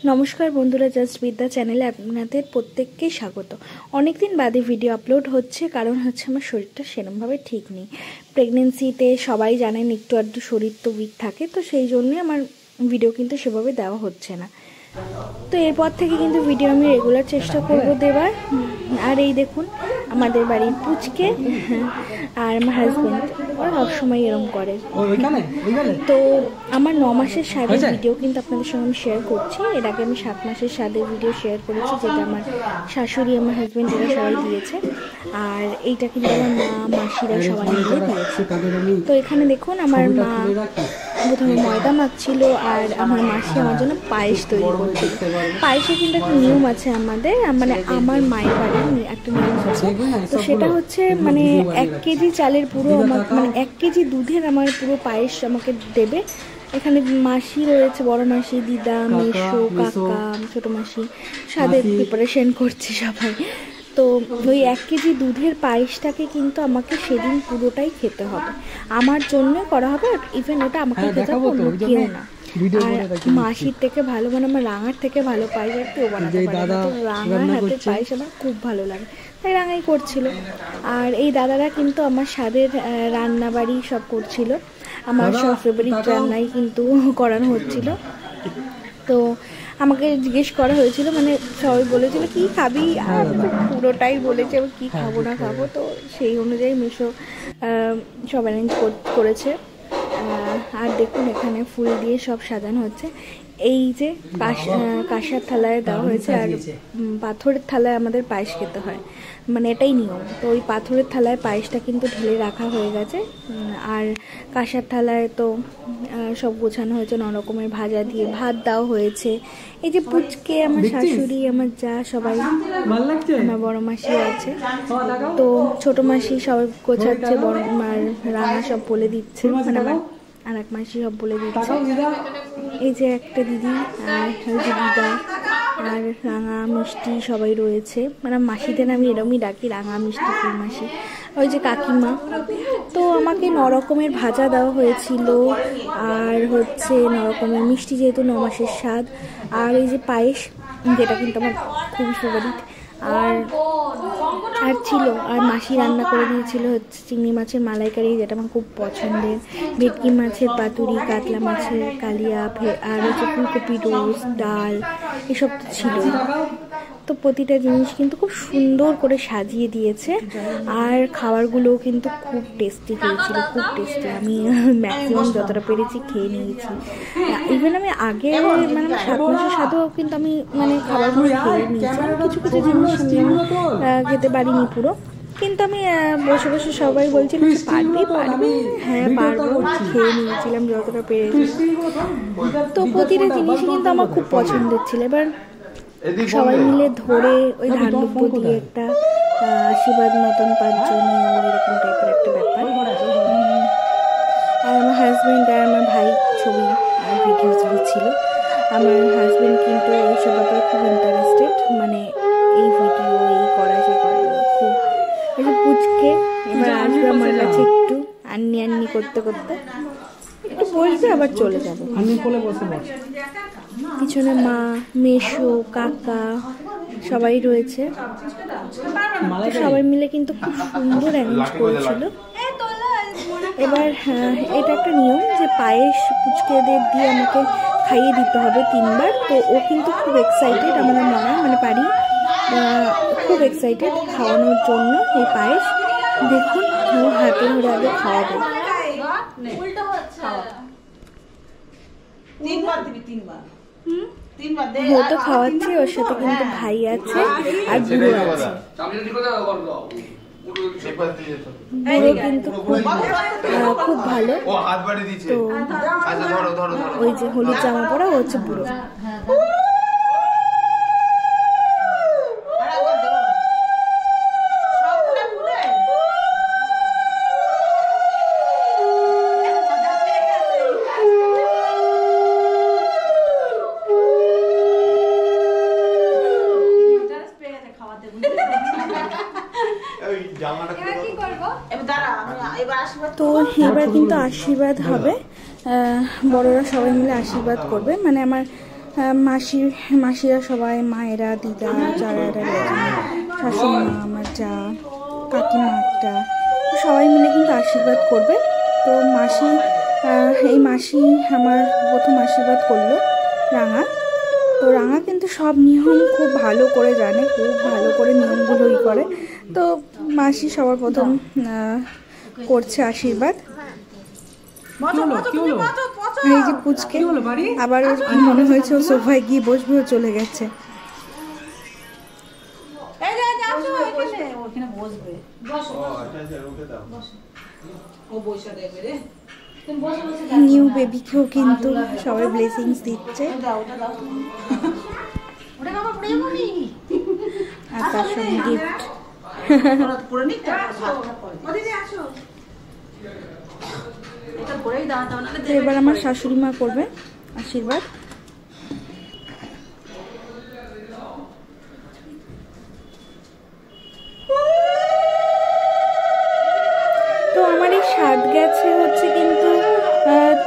नमस्कार बंधुरा जस्ट विद्या चैनेले आपनादेर प्रत्येकके स्वागत। अनेक दिन बादे भिडियो आपलोड होच्छे कारण होच्छे आमार शरीरटा सेरकम भावे ठीक नेই। प्रेगनेंसिते सबाई जानेन एकटु आधटु शरीर तो उइक थाके, तो सेई जोन्नोई आमार भिडियो किन्तु सेभावे देওয়া হচ্ছে না। तो एरपर थेके किन्तु भिडियो आमि रेगुलार चेष्टा करब देवार। और এই দেখুন আমাদের বাড়ির পুচকে আর আমার হাজবেন্ড ওরা সবসময় এরকম করে। তো আমার 9 মাসের স্বাদের ভিডিও কিন্তু আপনাদের সঙ্গে আমি শেয়ার করছি। এর আগে আমি 7 মাসের স্বাদের ভিডিও শেয়ার করেছি, যেটা আমার শাশুড়ি আমার হাজবেন্ড এরা সবাই দিয়েছে। আর এইটা কিন্তু আমার মা মাসিরা সবাই মিলে দিয়েছে। তো এখানে দেখুন আমার মা প্রথমে ময়দা মাখছিল আর আমার মাসি আমার জন্য পায়েস তৈরি করছিল। পায়েসে কিন্তু একটা নিয়ম আছে আমাদের, মানে আমার মায়ের বাড়ির একটা নিয়ম আছে। তো সেটা হচ্ছে মানে 1 কেজি চালের পুরো মানে 1 কেজি দুধের আমার পুরো পায়েস আমাকে দেবে। এখানে মাসি রয়েছে, বড় মাসি, দিদা, মেশো, কাকা, ছোট মাসি স্বাদের প্রিপারেশন করছে সবাই। তো ওই 1 কেজি দুধের পায়েসটাকে কিন্তু আমাকে সেদিন পুরোটাই খেতে হবে, আমার জন্য করা হবে। ইভেন ওটা আমাকে খেতে হবে, অন্য কেউ না। আর মাসির থেকে ভালো, মানে আমার রাঙার থেকে ভালো পায়েস আর কেউ বানাতে পারে না। তো রাঙার হাতের পায়েস আমার খুব ভালো লাগে, তাই রাঙাই করছিল। আর এই দাদারা কিন্তু আমার স্বাদের রান্না বাড়ি সব করছিল, আমার সব ফেভারিট রান্নাই কিন্তু করানো হচ্ছিল। তো আমাকে জিজ্ঞেস করা হয়েছিল, মানে সবাই বলেছিল কি খাবি, আর পুরোটাই বলেছে কি খাবো না খাবো। তো সেই অনুযায়ী মেশো সব অ্যারেঞ্জ করেছে। আর দেখুন এখানে ফুল দিয়ে সব সাজানো হচ্ছে। এই যে কাঁসার থালায় দেওয়া হয়েছে, আর পাথরের থালায় আমাদের পায়েস খেতে হয়, মানে এটাই নিয়ম। তো ওই পাথরের থালায় পায়েসটা কিন্তু ঢেলে রাখা হয়ে গেছে। আর কাঁসার থালায় তো সব গোছানো হয়েছে, 9 রকমের ভাজা দিয়ে ভাত দেওয়া হয়েছে। এই যে পুচকে আমার শাশুড়ি, আমার যা সবাই, আমার বড় মাসি আছে, তো ছোট মাসি সবাই গোছাচ্ছে, বড় মার রাঙা সব বলে দিচ্ছে, মানে আমার আর এক মাসি সব বলে দিচ্ছে। এই যে একটা দিদি আর ওই যে দিদা আর রাঙা মিষ্টি সবাই রয়েছে, মানে মাসিদের আমি এরমই ডাকি, রাঙা মিষ্টি ফুল মাসি। ওই যে কাকিমা। তো আমাকে 9 রকমের ভাজা দেওয়া হয়েছিল, আর হচ্ছে 9 রকমের মিষ্টি, যেহেতু 9 মাসের স্বাদ। আর এই যে পায়েস, যেটা কিন্তু আমার খুবই ফেভারিট। আর ছিল, আর মাসি রান্না করে দিয়েছিল হচ্ছে চিংড়ি মাছের মালাইকারি, যেটা আমার খুব পছন্দের, ভেটকি মাছের পাতুরি, কাতলা মাছের কালিয়া, আর হচ্ছে ফুলকপি রোস্ট, ডাল, এসব তো ছিল। তো প্রতিটা জিনিস কিন্তু খুব সুন্দর করে সাজিয়ে দিয়েছে। আর খাবারগুলোও কিন্তু খুব টেস্টি হয়েছিল, খুব টেস্টি। আমি ম্যাক্সিমাম যতটা পেরেছি খেয়ে নিয়েছি। ইভেন আমি আগে মানে 7 মাসের সাথেও কিন্তু আমি মানে খাবারগুলো খেয়ে নিয়েছি। কিছু কিছু জিনিস আমি খেতে পারিনি পুরো, কিন্তু আমি বসে বসে সবাই বলছিল পারবি, হ্যাঁ পারবো, খেয়ে নিয়েছিলাম যতটা পেরেছি। তো প্রতিটা জিনিসই কিন্তু আমার খুব পছন্দের ছিল। এবার সবাই মিলে ধরে ওই ধানদুব্য দিয়ে একটা আশীর্বাদ মতন 5 জন এরকম টাইপের একটা ব্যাপার। আর আমার হাজব্যান্ড আর আমার ভাই ছবি আর ভিডিও ছিল। আমার হাজব্যান্ড কিন্তু এইসব ব্যাপারে খুব ইন্টারেস্টেড, মানে এই ভিডিও এই করা সে করা খুব। এই যে পুচকে এবার আসবে আমার কাছে একটু আন্নি করতে করতে, একটু বসবে আবার চলে যাবে। পিছনে মা, মেশো, কাকা সবাই রয়েছে। সবাই মিলে কিন্তু খুব সুন্দর অ্যারেঞ্জ করেছিল। এবার এটা একটা নিয়ম যে পায়েস পুচকেদের দিয়ে আমাকে খাইয়ে দিতে হবে 3 বার। তো ও কিন্তু খুব এক্সাইটেড, আমাদের মনে মানে পারি খুব এক্সাইটেড খাওয়ানোর জন্য এই পায়েস। দেখুন ও হাতে ধরে আগে খাওয়াবে। ও তো খাওয়াচ্ছে, ওর সাথে কিন্তু ভাই আছে আর বুড়ো আছে। বুড়ো কিন্তু খুব ভালো। তো ওই যে হলুদ জামা পরা, ও হচ্ছে বুড়ো। তো এবার কিন্তু আশীর্বাদ হবে, বড়রা সবাই মিলে আশীর্বাদ করবে। মানে আমার মাসিরা সবাই, মায়েরা, দিদা, যারা শাশুড়ি মা, আমার যা, কাকিমা একটা, সবাই মিলে কিন্তু আশীর্বাদ করবে। তো এই মাসি আমার প্রথম আশীর্বাদ করলো রাঙা। তো রাঙা কিন্তু সব নিয়ম খুব ভালো করে জানে, খুব ভালো করে নিয়মগুলোই করে। তো মাসি সবার প্রথম করছে আশীর্বাদ। এই যে পুচকে, আবার ওর কি মনে হয়েছে ও সোফায় গিয়ে বসবে, ও চলে গেছে। নিউ বেবিকেও কিন্তু সবাই ব্লেসিংস দিচ্ছে, আর তার সঙ্গে গিফট। এবার আমার শাশুড়ি মা করবে আশীর্বাদ। তো আমার এই সাত গেছে হচ্ছে কিন্তু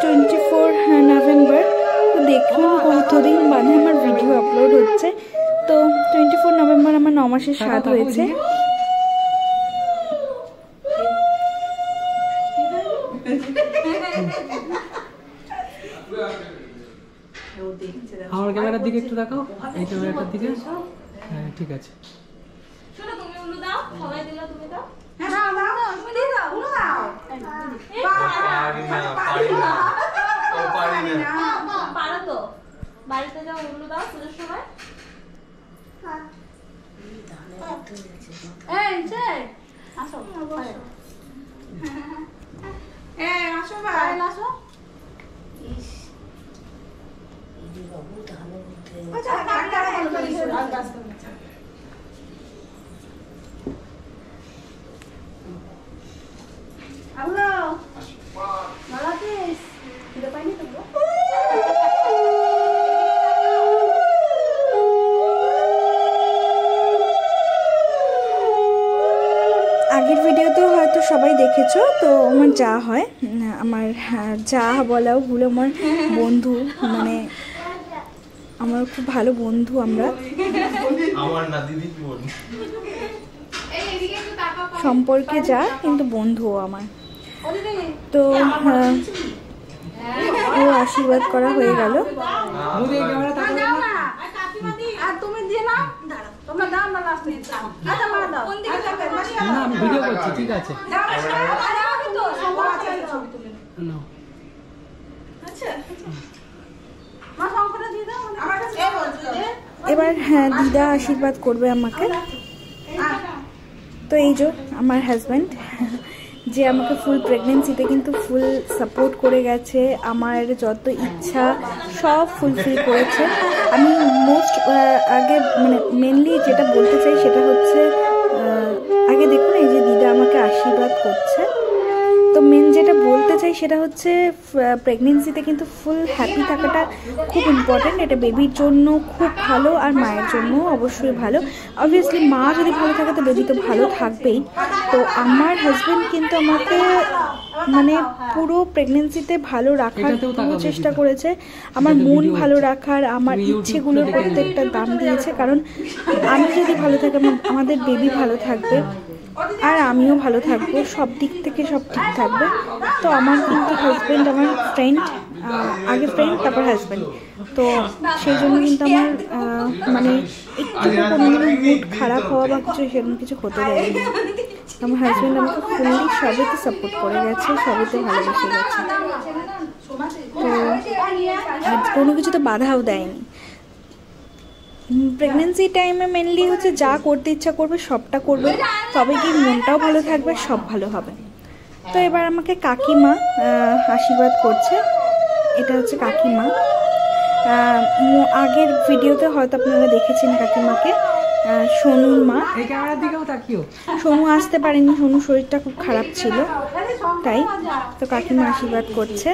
24 নভেম্বর। তো দেখুন কতদিন বাদে আমার ভিডিও আপলোড হচ্ছে। তো 24 নভেম্বর আমার 9 মাসের সাত হয়েছে। আমার ক্যামেরার দিকে একটু দেখাও, এই ক্যামেরাটার দিকে। হ্যাঁ ঠিক আছে। শোনো, তুমি উলু দাও, সবাই দিলা, তুমি দাও। হ্যাঁ দাও দাও দাও, তুমি দিয়ে দাও, উলু দাও। পারি না। পারো তো, বাড়িতে যাও, উলু দাও পুজোর সময়। এই যে আসো, এই আসো ভাই, আসো। আচ্ছা কাকা ভালো করিস আর কাজ করো। হ্যালো ভালো আছিস? খিদে পাইনি তো? আগের ভিডিওতেও হয়তো সবাই দেখেছো। তো আমার যা হয়, আমার যা বলাও ভুল, আমার বন্ধু, মানে আমার খুব ভালো বন্ধু। আমরা সম্পর্কে যা, কিন্তু বন্ধুও আমার। তো ও আশীর্বাদ করা হয়ে গেল। আর তুমি দিয়ে নাও, তোমরা দাও না লাস্টে। আচ্ছা মা দাও। না আমি ভিডিও করছি, ঠিক আছে। এবার দিদা আশীর্বাদ করবে আমাকে। তো এই যে আমার হাজব্যান্ড, যে আমাকে ফুল প্রেগনেন্সিতে কিন্তু ফুল সাপোর্ট করে গেছে, আমার যত ইচ্ছা সব ফুলফিল করেছে। আমি আগে মানে মেনলি যেটা বলতে চাই সেটা হচ্ছে, আগে দেখুন এই যে দিদা আমাকে আশীর্বাদ করছে। তো মেন যেটা বলতে চাই সেটা হচ্ছে, প্রেগনেন্সিতে কিন্তু ফুল হ্যাপি থাকাটা খুব ইম্পর্ট্যান্ট। এটা বেবির জন্য খুব ভালো, আর মায়ের জন্য অবশ্যই ভালো। অবভিয়াসলি মা যদি ভালো থাকে তো বেবি তো ভালো থাকবেই। তো আমার হাজব্যান্ড কিন্তু আমাকে মানে পুরো প্রেগনেন্সিতে ভালো রাখার পুরো চেষ্টা করেছে, আমার মন ভালো রাখার, আমার ইচ্ছেগুলোর প্রত্যেকটা দাম দিয়েছে। কারণ আমি যদি ভালো থাকি আমাদের বেবি ভালো থাকবে, আর আমিও ভালো থাকবো, সব দিক থেকে সব ঠিক থাকবে। তো আমার কিন্তু হাজব্যান্ড আমার ফ্রেন্ড, আগে ফ্রেন্ড তারপর হাজব্যান্ড। তো সেই জন্য কিন্তু আমার মানে একটু কোনো মুড খারাপ হওয়া বা কিছু সেরকম কিছু হতে দেয়নি। আমার হাজব্যান্ড আমাকে ফুললি সবেতে সাপোর্ট করে গেছে, সবেতে ভালোবেসে গেছে। তো আর কোনো কিছু তো বাধাও দেয়নি। প্রেগনেন্সি টাইমে মেনলি হচ্ছে যা করতে ইচ্ছা করবে সবটা করবে, তবে কি মনটাও ভালো থাকবে, সব ভালো হবে। তো এবার আমাকে কাকিমা আশীর্বাদ করছে। এটা হচ্ছে কাকিমা। আগের ভিডিওতে হয়তো আপনারা দেখেছেন কাকিমাকে, সোনুর মা। সোনু আসতে পারেনি, সোনুর শরীরটা খুব খারাপ ছিল, তাই। তো কাকিমা আশীর্বাদ করছে।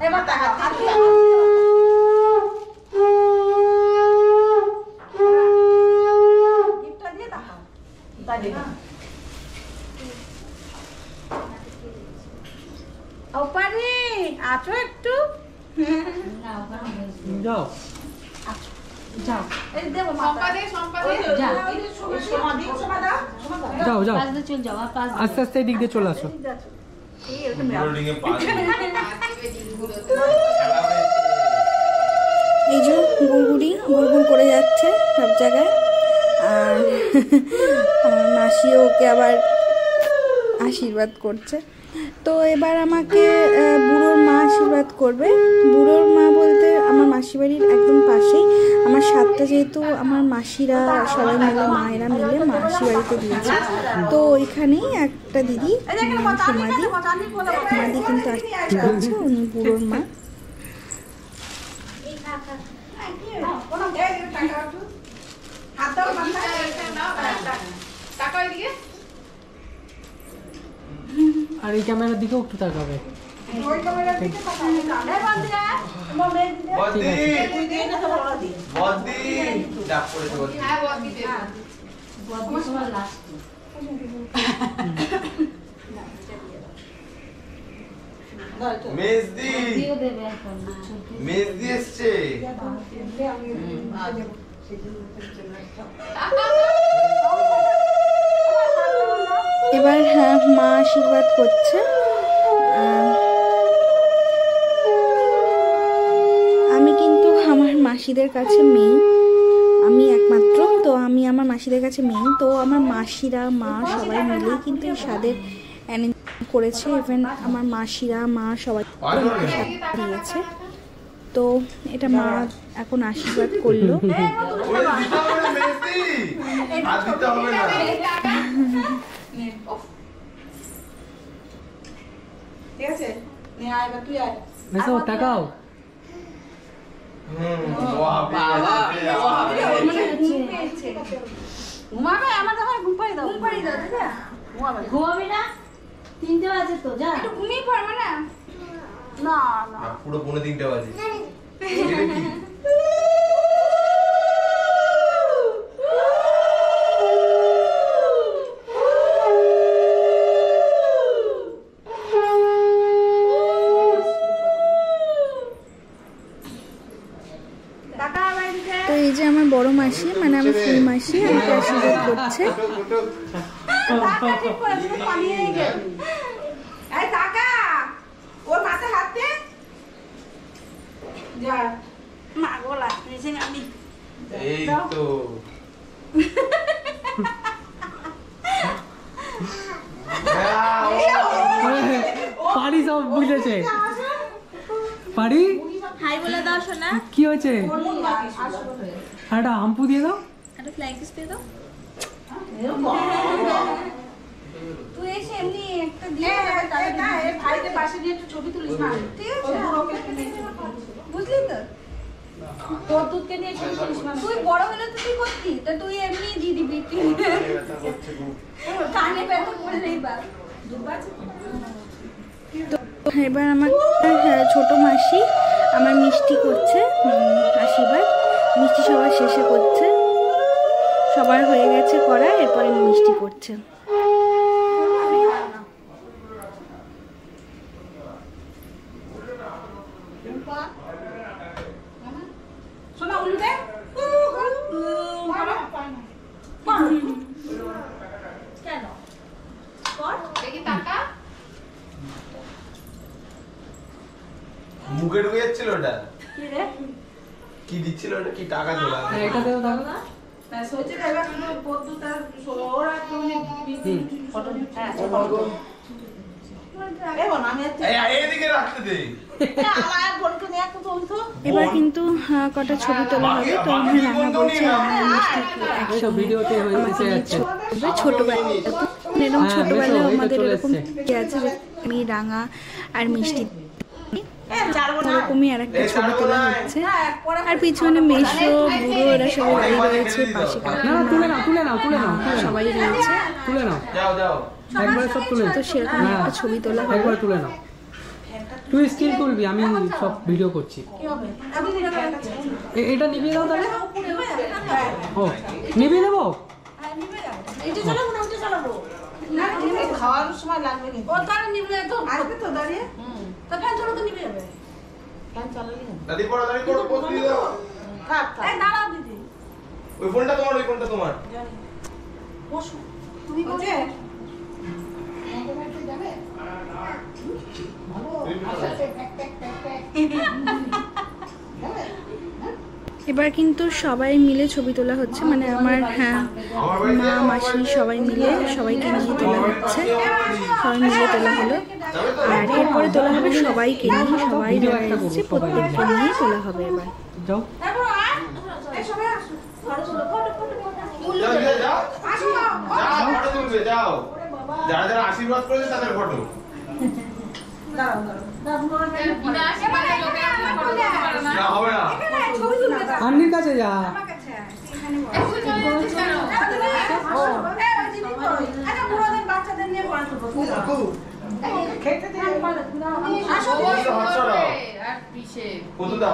এবার তাকাও, গিফটটা দিয়ে তাকাও, তাই দেখো। কুমারী আছো একটু যাও যাও এই দেবো সম্পাদে যাও সমাধি সমাদা যাও যাও পাঁচ দিয়ে চল যাও আর পাঁচ আস্তে আস্তে এদিক দিয়ে চলে আসো এই যে গুড়গুড় করে যাচ্ছে সব জায়গায়। আর আমার মাসিও ওকে আবার আশীর্বাদ করছে। তো এবার আমাকে বুড়োর মা আশীর্বাদ করবে। বুড়োর মা বলতে আমার মাসি বাড়ির একদম পাশেই। আমার সাতটা যেহেতু আমার মাসিরা সবাই মিলে মায়েরা মিলে মাসি বাড়িতে দিয়েছে, তো ওইখানেই একটা দিদি সমাধি কিন্তু আসছে, উনি বুড়োর মা। আর এই ক্যামেরার দিকেও একটু তাকাবে। মেজদি এসছে। এবার হ্যাঁ মা আশীর্বাদ করছে। আমি কিন্তু আমার মাসিদের কাছে মেয়ে, আমি একমাত্র, তো আমি আমার মাসিদের কাছে মেয়ে। তো আমার মাসিরা মা সবাই মিলেই কিন্তু এই স্বাদের অ্যারেঞ্জ করেছে। ইভেন আমার মাসিরা মা সবাই দিয়েছে। তো এটা মা এখন আশীর্বাদ করলো। তাকাও ঘুমাবে আমার যখন ঘুম পাড়ি দাও ঘুমাবি না? 3টে বাজে তো, যা একটু ঘুমিয়ে পড়বে না। না না পুরো 3:45 বাজে। তো এই যে আমার বড় মাসি, মানে আমার ফুল মাসি আমাকে আশীর্বাদ করছে। এই তো পারি সব বুঝেছে। পারি হাই বলে দাও সোনা, কি হয়েছে? একটা হাম্পু দিয়ে দাও, একটা ফ্লাইং কিস দিয়ে দাও। তুই এসে এমনি একটা দিয়ে ভাইদের পাশে দিয়ে একটু ছবি তুলিস না, ঠিক আছে? বুঝলি তো? পদ্মকে নিয়ে ছবি তুলিস না। তুই বড় হলে তো তুই করতি, তো তুই এমনি দিয়ে দিবি। কানে ব্যথা করে নেই বা এবার আমার ছোট মাসি আমার মিষ্টি করছে আশীর্বাদ। মিষ্টি সবার শেষে করছে, সবার হয়ে গেছে করা, এরপরে মিষ্টি করছে। শোনা উল্টে কেন দেখি টাকা মুখে ঢুকে যাচ্ছিল ওটা। কি রে কি দিচ্ছিল ওটা? কি টাকা দিল? এটা দেও দাও। না সোচে দেবা কিন্তু পদ্মু তার ওরা তুমি ফটো এইদিকে রাখতে দে। আমার বোনকে নিয়ে একটু তুলতো। এবার কিন্তু কটা ছবি তোলা হবে। তো আমার রান্না বলছে এইসব ভিডিওতে হয়ে যাচ্ছে। ছোটবেলায় এরকম ছোটবেলায় আমাদের এরকম আছে যে আমি রাঙা আর মিষ্টি ওরকমই আর একটা ছবি তোলা হচ্ছে। আর পিছনে মেশো বুড়ো এরা সবাই দাঁড়িয়ে রয়েছে, পাশে সবাই রয়েছে। তুলে নাও, যাও যাও একবার সব তুলে নাও। তো সেরকম একটা ছবি তোলা হবে। একবার তুলে নাও। তুই স্টিল তুলবি, আমি সব ভিডিও করছি। এটা নিভিয়ে দাও তাহলে। ও নিভিয়ে দেবো। এইটা চালাবো না, ওটা চালাবো না। খাওয়ার সময় লাগবে কিন্তু। ও তার নিবলে তো আসবে তো দাঁড়িয়ে। তো দাদি পড়ো পোজ দিয়ে দাও। এই দাঁড়াও দিদি, ওই ফোনটা তোমার বসো। তুমি বসে এবার কিন্তু সবাই মিলে ছবি তোলা হচ্ছে, মানে আমার মা মাসি সবাই মিলে সবাইকে নিয়ে তোলা হচ্ছে, সবাই মিলে তোলা হলো। আর এরপরে তোলা হবে সবাইকে নিয়ে, সবাই যারা এসেছে প্রত্যেককে নিয়ে তোলা হবে এবার। যাও ফটো তুলবে, যাও। যারা যারা আশীর্বাদ করেছে তাদের ফটো। না হবে না, আন্নির কাছে যা। বাচ্চাদের নিয়ে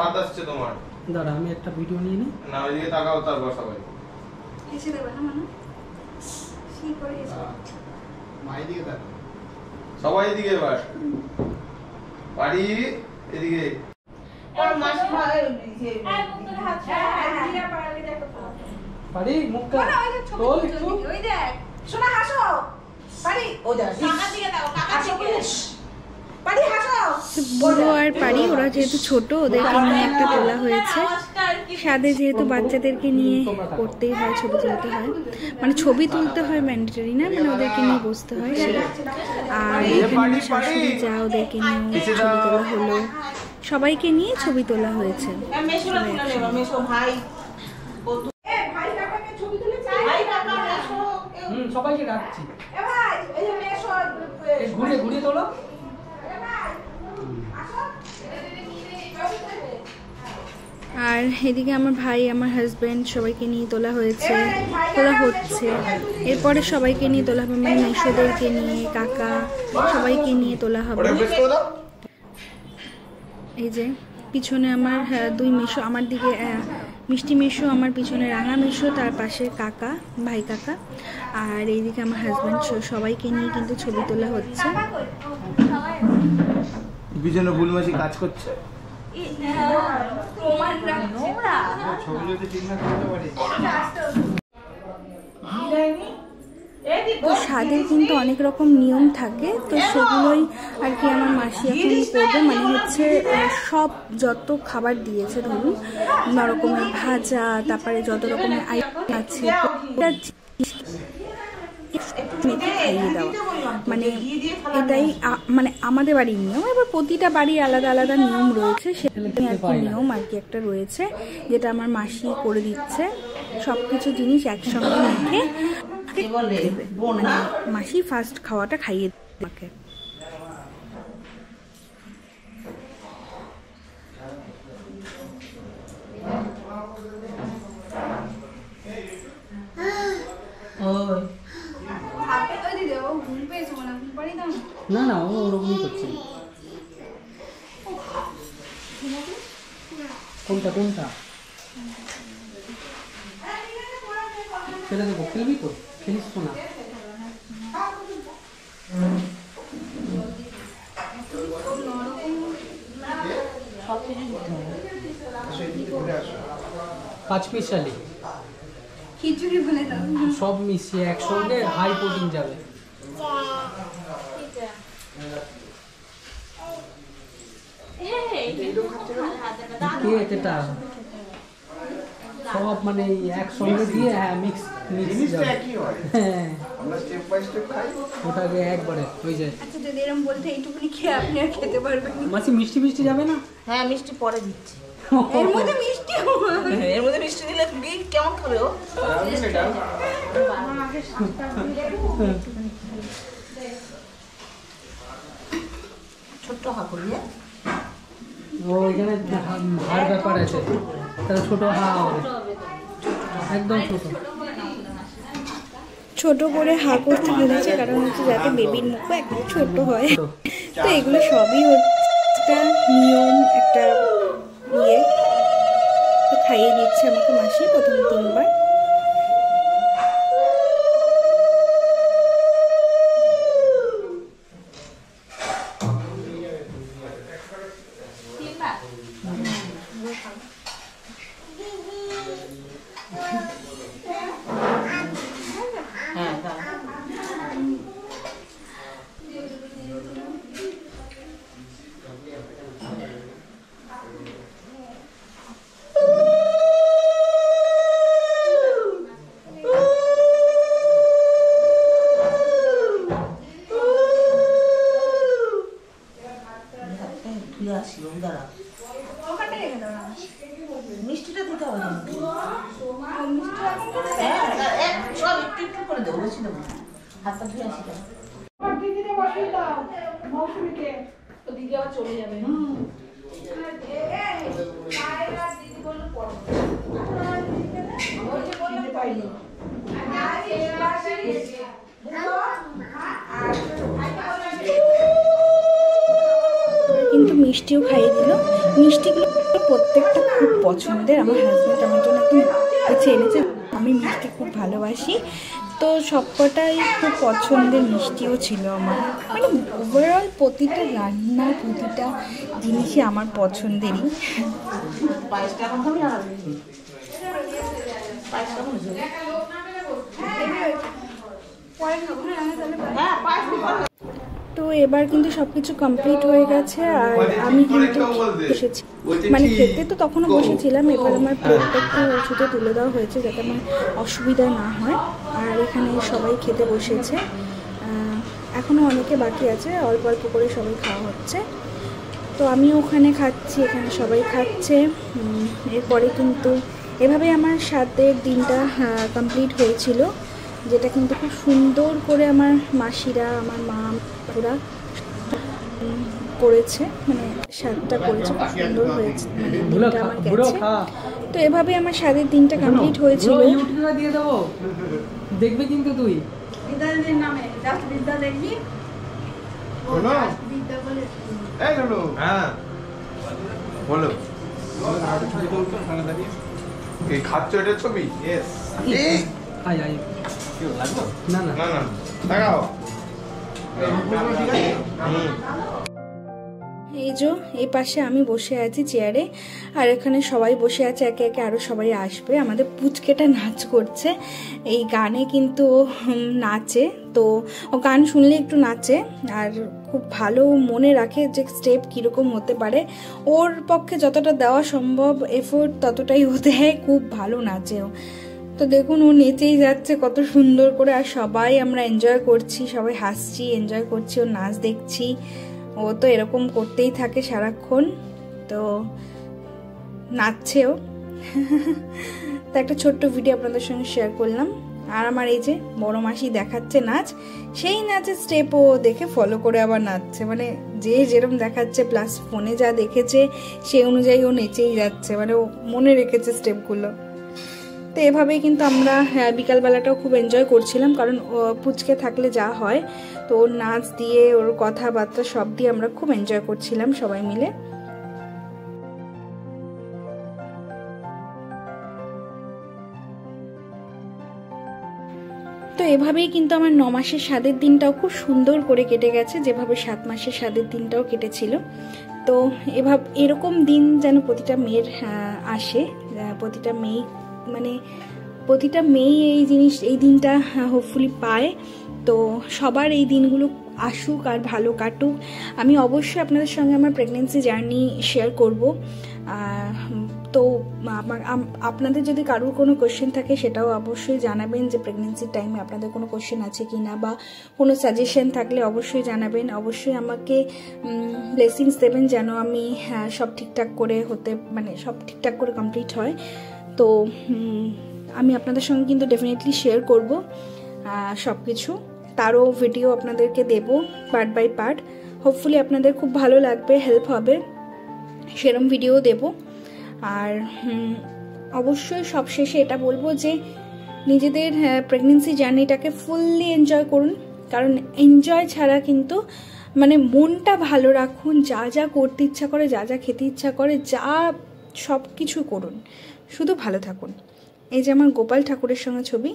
হাত আসছে তোমার। দাঁড়া আমি একটা ভিডিও নিয়ে নিই। না ওইদিকে তাকাও, তারপর সবাই সবাই এদিকে এবার বাড়ি এদিকে। পারি মুখটা তোল একটু। ওই দেখ, শোনা হাসো। পারি ও দেখ, কাকার দিকে দাও, কাকার দিকে। পারি হাসো। বুড়ো আর পারি ওরা যেহেতু ছোট, ওদেরকে নিয়ে একটা তোলা হয়েছে। সাথে যেহেতু বাচ্চাদেরকে নিয়ে করতেই হয়, ছবি তুলতে হয়, মানে ছবি তুলতে হয় ম্যান্ডেটরি না, মানে ওদেরকে নিয়ে বসতে হয় সেই। আর এখানে শাশুড়ি যা, ওদেরকে নিয়ে ছবি তোলা হলো, সবাইকে নিয়ে ছবি তোলা হয়েছে। সবাইকে ডাকছি। ঘুরে ঘুরে তোলো। আর এদিকে আমার ভাই, আমার হাজবেন্ড সবাইকে নিয়ে তোলা হয়েছে, তোলা হচ্ছে। এরপরে সবাইকে নিয়ে তোলা হবে, মানে মেশোদেরকে নিয়ে, কাকা সবাইকে নিয়ে তোলা হবে। এই যে পিছনে আমার দুই মেশো, আমার দিকে মিষ্টি মেশো, আমার পিছনে রাঙা মেশো, তার পাশে কাকা, ভাই কাকা, আর এইদিকে আমার হাজবেন্ড, সবাইকে নিয়ে কিন্তু ছবি তোলা হচ্ছে। পিছনে বুলমাসি কাজ করছে। তো স্বাদের কিন্তু অনেক রকম নিয়ম থাকে, তো সেগুলোই আর কি আমার মাসি এখন করবে। মানে হচ্ছে সব যত খাবার দিয়েছে, ধরুন রকমের ভাজা, তারপরে যত রকমের আইটেম আছে খাইয়ে দেওয়া, মানে এটাই মানে আমাদের বাড়ির নিয়ম। এবার প্রতিটা বাড়ির আলাদা আলাদা নিয়ম রয়েছে, সেখানে আর কি নিয়ম আর কি একটা রয়েছে, যেটা আমার মাসি করে দিচ্ছে। সবকিছু জিনিস একসঙ্গে মেখে মানে মাসি ফার্স্ট খাওয়াটা খাইয়ে আমাকে। না না ও ওরকমই করছে। কোনটা কোনটা সেটা দেবো, খেলবি তো? খেলিস তো না। পাঁচ পিস শালি খিচুড়ি বলে দাও, সব মিশিয়ে একসঙ্গে হাই প্রোটিন যাবে। সব মানে একসঙ্গে দিয়ে মিক্স হ্যাঁ, ওটাকে একবারে হয়ে যায়। আচ্ছা যদি এরকম বলতে এইটুকুনি খেয়ে আপনি আর খেতে পারবেন? মাসি মিষ্টি মিষ্টি যাবে না? হ্যাঁ মিষ্টি পরে দিচ্ছি। এর মধ্যে মিষ্টি এর মধ্যে মিষ্টি দিলে কেমন খাবে ও? ছোট্ট হাকুড়ি, ও এখানে হার ব্যাপার আছে, তাহলে ছোট হা হবে, একদম ছোট ছোট করে হা করতে বলেছে, কারণ হচ্ছে যাতে বেবির মুখও একদম ছোট হয়। তো এগুলো সবই হচ্ছে নিয়ম, একটা ইয়ে। তো খাইয়ে দিচ্ছে আমাকে মাসি প্রথম 3 বার। ধুয়ে আসি দাঁড়া মিষ্টিটা দিতে হবে সব একটু একটু করে দেবো বেশি দেবো হাতটা ধুয়ে আসি দিদি আবার চলে যাবে কিন্তু মিষ্টিও খাইয়ে দিল। মিষ্টিগুলো প্রত্যেকটা খুব পছন্দের, আমার হাজব্যান্ড আমার জন্য একদম বেছে এনেছে। আমি মিষ্টি খুব ভালোবাসি, তো সবকটাই খুব পছন্দের মিষ্টিও ছিল আমার। মানে ওভারঅল প্রতিটা রান্না প্রতিটা জিনিসই আমার পছন্দেরই। তো এবার কিন্তু সবকিছু কমপ্লিট হয়ে গেছে আর আমি কিন্তু এসেছি, মানে খেতে তো তখনও বসেছিলাম। এবার আমার প্লেটটা একটু ওষুধে তুলে দেওয়া হয়েছে যাতে আমার অসুবিধা না হয়। আর এখানে সবাই খেতে বসেছে, এখনও অনেকে বাকি আছে, অল্প অল্প করে সবাই খাওয়া হচ্ছে। তো আমিও ওখানে খাচ্ছি, এখানে সবাই খাচ্ছে। এরপরে কিন্তু এভাবে আমার সাথের দিনটা কমপ্লিট হয়েছিল, যেটা কিন্তু খুব সুন্দর করে আমার মাসিরা আমার মা পুরা করেছে, মানে স্বাদটা করেছে, খুব সুন্দর হয়েছে, মানে দিনটা আমার গেছে। তো এভাবে আমার স্বাদের দিনটা কমপ্লিট হয়েছিল। দিয়ে দেবো, দেখবে কিন্তু তুই বিদ্যাদের নামে জাস্ট বিদ্যা দেখবি হ্যাঁ বলো এই খাচ্ছ এটা ছবি না না না না লাগাও এই যে এই পাশে আমি বসে আছি চেয়ারে, আর এখানে সবাই বসে আছে, একে একে আরও সবাই আসবে। আমাদের পুচকেটা নাচ করছে, এই গানে কিন্তু নাচে, তো ও গান শুনলে একটু নাচে আর খুব ভালো মনে রাখে যে স্টেপ কীরকম হতে পারে। ওর পক্ষে যতটা দেওয়া সম্ভব এফোর্ট ততটাই ও দেয়, খুব ভালো নাচে ও। তো দেখুন ও নেচেই যাচ্ছে কত সুন্দর করে, আর সবাই আমরা এনজয় করছি, সবাই হাসছি, এনজয় করছি, ওর নাচ দেখছি। ও তো এরকম করতেই থাকে সারাক্ষণ, তো নাচছেও। তো একটা ছোট্ট ভিডিও আপনাদের সঙ্গে শেয়ার করলাম। আর আমার এই যে বড় মাসি দেখাচ্ছে নাচ, সেই নাচের স্টেপ ও দেখে ফলো করে আবার নাচছে, মানে যে যেরকম দেখাচ্ছে প্লাস ফোনে যা দেখেছে সেই অনুযায়ী ও নেচেই যাচ্ছে, মানে ও মনে রেখেছে স্টেপগুলো। তো এভাবেই কিন্তু আমরা বিকালবেলাটাও খুব এনজয় করছিলাম, কারণ পুচকে থাকলে যা হয়, তো ওর নাচ দিয়ে ওর কথাবার্তা সব দিয়ে আমরা খুব এনজয় করছিলাম সবাই মিলে। তো এভাবেই কিন্তু আমার 9 মাসের স্বাদের দিনটাও খুব সুন্দর করে কেটে গেছে, যেভাবে 7 মাসের স্বাদের দিনটাও কেটেছিল। তো এরকম দিন যেন প্রতিটা মেয়ের আসে, প্রতিটা মেয়ে মানে প্রতিটা মেয়ে এই দিনটা হোপফুলি পায়। তো সবার এই দিনগুলো আসুক আর ভালো কাটুক। আমি অবশ্যই আপনাদের সঙ্গে আমার প্রেগনেন্সি জার্নি শেয়ার করব। তো আপনাদের যদি কারোর কোনো কোয়েশ্চেন থাকে সেটাও অবশ্যই জানাবেন, যে প্রেগনেন্সির টাইমে আপনাদের কোনো কোয়েশ্চেন আছে কি না, বা কোনো সাজেশন থাকলে অবশ্যই জানাবেন। অবশ্যই আমাকে ব্লেসিংস দেবেন যেন আমি সব ঠিকঠাক করে সব ঠিকঠাক করে কমপ্লিট হয়। তো আমি আপনাদের সঙ্গে কিন্তু ডেফিনেটলি শেয়ার করব সব কিছু, তারও ভিডিও আপনাদেরকে দেব পার্ট বাই পার্ট। হোপফুলি আপনাদের খুব ভালো লাগবে, হেল্প হবে, সেরকম ভিডিও দেব। আর অবশ্যই সবশেষে এটা বলবো যে নিজেদের প্রেগনেন্সি জার্নিটাকে ফুললি এনজয় করুন, কারণ এনজয় ছাড়া কিন্তু মনটা ভালো রাখুন, যা যা করতে ইচ্ছা করে, যা যা খেতে ইচ্ছা করে, যা সব কিছু করুন, শুধু ভালো থাকুন। এই যে আমার গোপাল ঠাকুরের সঙ্গে ছবি,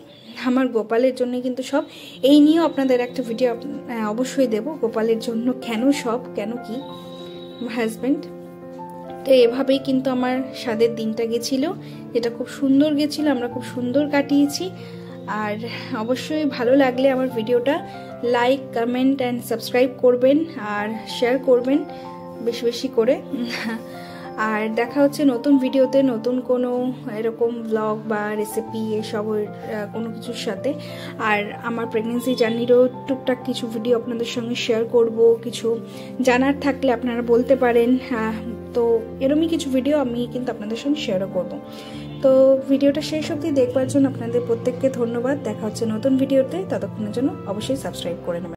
আমার গোপালের জন্য কিন্তু সব, এই নিয়েও আপনাদের একটা ভিডিও অবশ্যই দেব, গোপালের জন্য কেন সব, কেন কি, আমার হাজব্যান্ড। তো এভাবেই কিন্তু আমার স্বাদের দিনটা গেছিলো, যেটা খুব সুন্দর গেছিলো, আমরা খুব সুন্দর কাটিয়েছি। আর অবশ্যই ভালো লাগলে আমার ভিডিওটা লাইক, কমেন্ট অ্যান্ড সাবস্ক্রাইব করবেন, আর শেয়ার করবেন বেশি বেশি করে। আর দেখা হচ্ছে নতুন ভিডিওতে, নতুন কোনো এরকম ব্লগ বা রেসিপি এসব কোনো কিছুর সাথে। আর আমার প্রেগনেন্সি জার্নিরও টুকটাক কিছু ভিডিও আপনাদের সঙ্গে শেয়ার করব, কিছু জানার থাকলে আপনারা বলতে পারেন। তো এরমই কিছু ভিডিও আমি কিন্তু আপনাদের সঙ্গে শেয়ারও করব। তো ভিডিওটা শেষ অবধি দেখবার জন্য আপনাদের প্রত্যেককে ধন্যবাদ। দেখা হচ্ছে নতুন ভিডিওতে, ততক্ষণের জন্য অবশ্যই সাবস্ক্রাইব করে নেবেন।